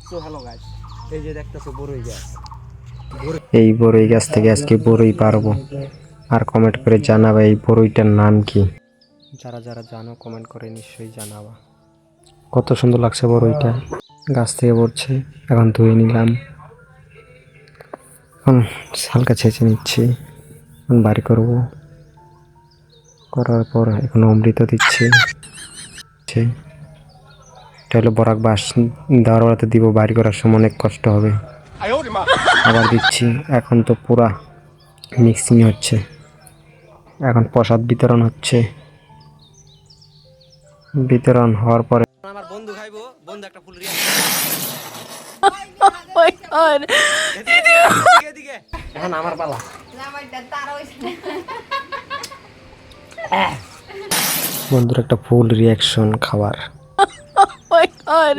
So hello guys, এই যে দেখতেছো বড়ই গাছ। এই বড়ই গাছ থেকে আজকে বড়ই পারবো। আর কমেন্ট করে জানাবা এই বড়ইটার নাম কি। যারা যারা জানো কমেন্ট করে নিশ্চয়ই জানাবা। কত সুন্দর লাগছে বড়ইটা, গাছ থেকে পড়ছে। এখন ধুয়ে নিলাম, এখন হালকা ছেঁচে নিচ্ছি, এখন বাড়ি করব। করার পর এখন অমৃত দিচ্ছি। এটা হলো বরাক বাস, দেওয়ার বেলাতে দিব, বাড়ি করার সময় অনেক কষ্ট হবে। আবার দিচ্ছি। এখন তো পুরা মিক্সিং হচ্ছে, এখন প্রসাদ বিতরণ হচ্ছে। বিতরণ হওয়ার পরে আমার বন্ধু খাইবো, বন্ধু একটা ফুল রিয়া। Oh my god! এদিকে এখন আমার পালা। বন্ধুর একটা ফুল রিয়াকশন খাবার। Oh my god!